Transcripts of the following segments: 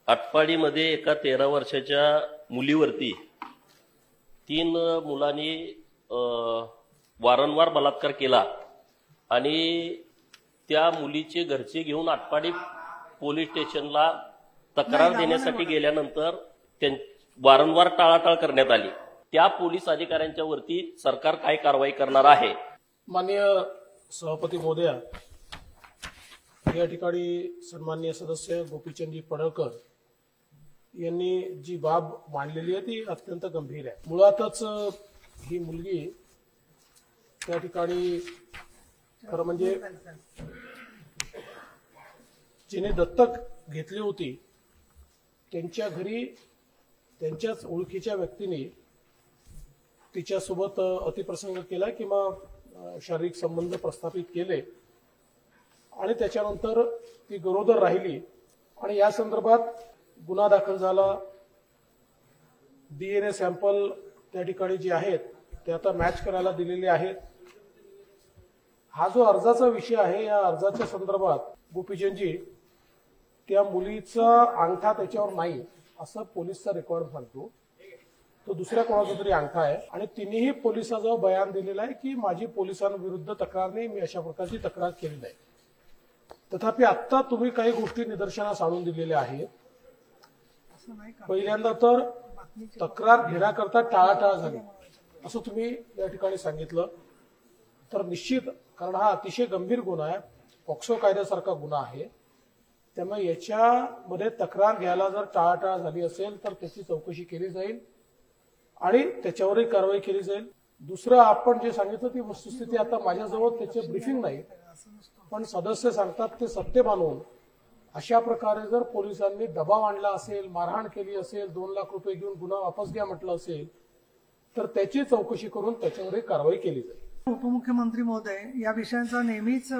आटपाडीमध्ये एका 13 वर्षाच्या मुलीवरती 3 मुलांनी वारंवार बलात्कार केला आणि त्या मुलीचे घरचे घेऊन आटपाडी पोलीस स्टेशनला तक्रार देण्यासाठी गेल्यानंतर वारंवार टाळाटाळ करण्यात आली। त्या पोलीस अधिकाऱ्यांच्या वरती सरकार काय कारवाई करणार आहे? माननीय सभापती महोदया, या ठिकाणी सन्माननीय सदस्य गोपीचंदजी पडळकर यांनी जी बाब मांडलेली आहे ती अत्यंत गंभीर आहे। मुळातच ही मुलगी त्या ठिकाणी खरं म्हणजे जिने दत्तक घेतली होती त्यांच्या घरी त्यांच्याच ओळखीच्या व्यक्तीने तिच्यासोबत अतिप्रसंग केला किंवा शारीरिक संबंध प्रस्थापित केले आणि त्याच्यानंतर ती गरोदर राहिली आणि या संदर्भात गुन्हा दाखल झाला। डीएनए सॅम्पल त्या ठिकाणी जे आहेत ते आता मॅच करायला दिलेले आहेत। हा जो अर्जाचा विषय आहे या अर्जाच्या संदर्भात गोपीचंदजी त्या मुलीचा अंगठा त्याच्यावर नाही असं पोलिसचा रेकॉर्ड सांगतो, तो दुसऱ्या कोणाचा तरी अंगठा आहे आणि तिनेही पोलिसाजवळ बयान दिलेला आहे की माझी पोलिसांविरुद्ध तक्रार नाही, मी अशा प्रकारची तक्रार केली नाही। तथापि आता तुम्ही काही गोष्टी निदर्शनास आणून दिलेल्या आहेत। पहिल्यांदा तर तक्रार घेण्याकरता टाळाटाळ झाली असं तुम्ही या ठिकाणी सांगितलं, तर निश्चित कारण हा अतिशय गंभीर गुन्हा आहे, पॉक्सो कायद्यासारखा गुन्हा आहे, त्यामुळे याच्यामध्ये तक्रार घ्यायला जर टाळाटाळ झाली असेल तर त्याची चौकशी केली जाईल आणि त्याच्यावरही कारवाई केली जाईल। दुसरं आपण जे सांगितलं ती वस्तुस्थिती आता माझ्याजवळ त्याचे ब्रीफिंग नाही, पण सदस्य सांगतात ते सत्य मानून अशा प्रकारे जर पोलिसांनी दबाव आणला असेल, मारहाण केली असेल, 2 लाख रुपये घेऊन गुन्हा वापस घ्या म्हटलं असेल तर त्याची चौकशी करून त्याच्यावरही कारवाई केली जाईल। उपमुख्यमंत्री महोदय, या विषयांचा नेहमीच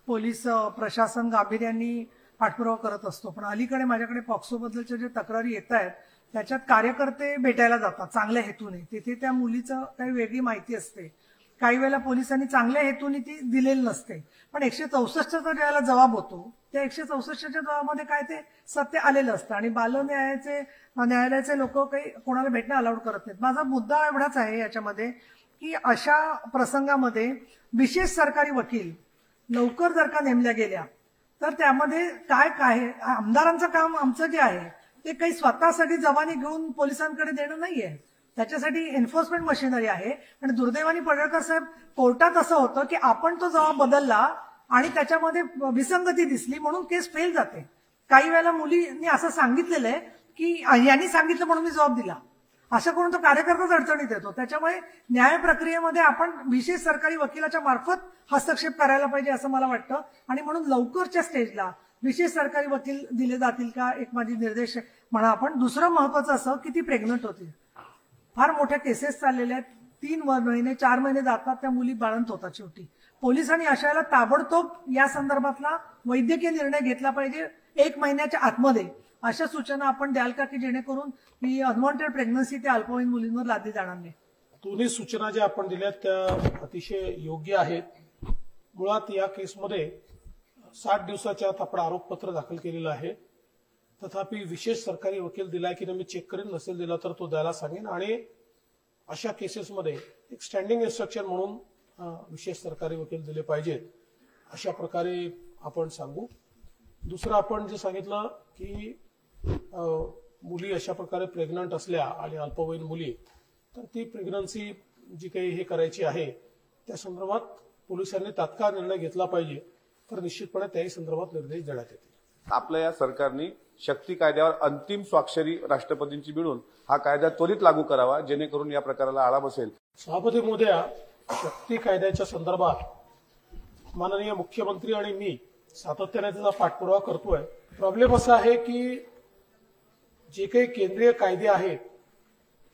पोलीस प्रशासन गांभीर्याने पाठपुरावा करत असतो, पण अलीकडे माझ्याकडे पॉक्सो बद्दलच्या जे तक्रारी येत आहेत त्याच्यात कार्यकर्ते भेटायला जातात चांगल्या हेतूने, तिथे त्या मुलीचं काही वेगळी माहिती असते, काही वेळेला पोलिसांनी चांगल्या हेतूने ती दिलेली नसते, पण 164चा ज्याला जबाब होतो त्या 164च्या जबाबामध्ये काय ते सत्य आलेलं असतं आणि न्यायालयाचे लोक काही कोणाला भेटणं अलाउड करत नाहीत। माझा मुद्दा एवढाच आहे याच्यामध्ये की अशा प्रसंगामध्ये विशेष सरकारी वकील लवकर जर का नेमल्या गेल्या तर त्यामध्ये काय काय आमदारांचं काम आमचं जे आहे ते काही स्वतःसाठी जबानी घेऊन पोलिसांकडे देणं नाहीये, त्याच्यासाठी एन्फोर्समेंट मशिनरी आहे। आणि दुर्दैवाने पडळकर साहेब, कोर्टात असं होतं की आपण तो जबाब बदलला आणि त्याच्यामध्ये विसंगती दिसली म्हणून केस फेल जाते। काही वेळेला मुलींनी असं सांगितलेलं आहे की यांनी सांगितलं म्हणून मी जबाब दिला, असं करून तो कार्यकर्ताच अडचणीत येतो। त्याच्यामुळे न्याय प्रक्रियेमध्ये आपण विशेष सरकारी वकिलाच्या मार्फत हस्तक्षेप करायला पाहिजे असं मला वाटतं आणि म्हणून लवकरच्या स्टेजला विशेष सरकारी वकील दिले जातील का, एक माझी निर्देश म्हणा आपण। दुसरं महत्वाचं असं की ती प्रेग्नंट होती, फार मोठ्या केसेस चाललेल्या आहेत, 3 महिने 4 महिने जातात त्या मुली बाळंत होतात। शेवटी पोलिसांनी अशाला ताबडतोब या संदर्भातला वैद्यकीय निर्णय घेतला पाहिजे 1 महिन्याच्या आतमध्ये, अशा सूचना आपण द्याल का की जेणेकरून ही अनवॉन्टेड प्रेग्नन्सी त्या अल्पवयीन मुलींवर लादली जाणार नाही? दोन्ही सूचना ज्या आपण दिल्यात त्या अतिशय योग्य आहेत। मुळात या केसमध्ये 60 दिवसाच्या आत आपण आरोपपत्र दाखल केलेलं आहे, तथापि विशेष सरकारी वकील दिलाय की मी चेक करेन, नसेल दिला तर तो द्यायला सांगेन आणि अशा केसेसमध्ये एक स्टँडिंग इन्स्ट्रक्शन म्हणून विशेष सरकारी वकील दिले पाहिजेत अशा प्रकारे आपण सांगू। दुसरं आपण जे सांगितलं की मुली अशा प्रकारे प्रेग्नंट असल्या आणि अल्पवयीन मुली, तर ती प्रेग्नन्सी जी काही हे करायची आहे त्या संदर्भात पोलिसांनी तात्काळ निर्णय घेतला पाहिजे, तर निश्चितपणे त्याही संदर्भात निर्देश देण्यात येतील। आपल्या या सरकारने शक्ती कायद्यावर अंतिम स्वाक्षरी राष्ट्रपतींची मिळून हा कायदा त्वरित लागू करावा, जेणेकरून या प्रकाराला आळा बसेल। सभापती महोदया, शक्ती कायद्याच्या संदर्भात माननीय मुख्यमंत्री आणि मी सातत्याने त्याचा पाठपुरावा करतोय। प्रॉब्लेम असा आहे की जे काही केंद्रीय कायदे आहेत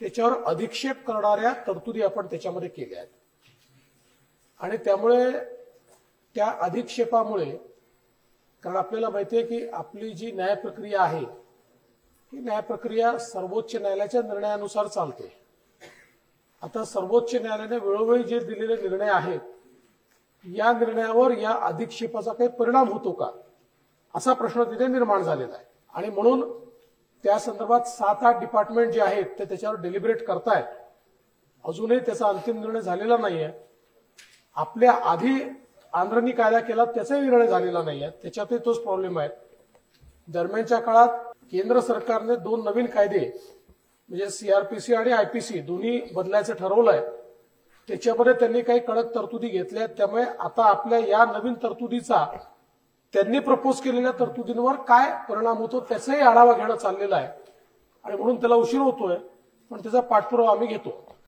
त्याच्यावर अधिक्षेप करणाऱ्या तरतुदी आपण त्याच्यामध्ये केल्या आहेत आणि त्यामुळे त्या अधिक्षेपामुळे, कारण आपल्याला माहिती आहे की आपली जी न्याय प्रक्रिया आहे ही न्याय प्रक्रिया सर्वोच्च न्यायालयाच्या निर्णयानुसार चालते। आता सर्वोच्च न्यायालयाने वेळोवेळी जे दिलेले निर्णय आहेत या निर्णयावर या अधिक्षेपाचा काही परिणाम होतो का असा प्रश्न तिथे निर्माण झालेला आहे आणि म्हणून त्या संदर्भात 7-8 डिपार्टमेंट जे आहेत ते त्याच्यावर डेलिब्रेट करतायत. अजूनही त्याचा अंतिम निर्णय झालेला नाहीये. आपल्या आधी आंध्रनी कायदा केला त्याचाही निर्णय झालेला नाहीये. त्याच्यातही तोच प्रॉब्लेम आहे. दरम्यानच्या काळात केंद्र सरकारने 2 नवीन कायदे म्हणजे सीआरपीसी आणि आयपीसी दोन्ही बदलायचं ठरवलंय. त्याच्यामध्ये त्यांनी काही कडक तरतुदी घेतल्या. त्यामुळे आता आपल्या या नवीन तरतुदीचा त्यांनी प्रपोज केलेल्या तरतुदींवर काय परिणाम होतो त्याचाही आढावा घेणं चाललेला आहे आणि म्हणून त्याला उशीर होतोय, पण त्याचा पाठपुरावा आम्ही घेतो.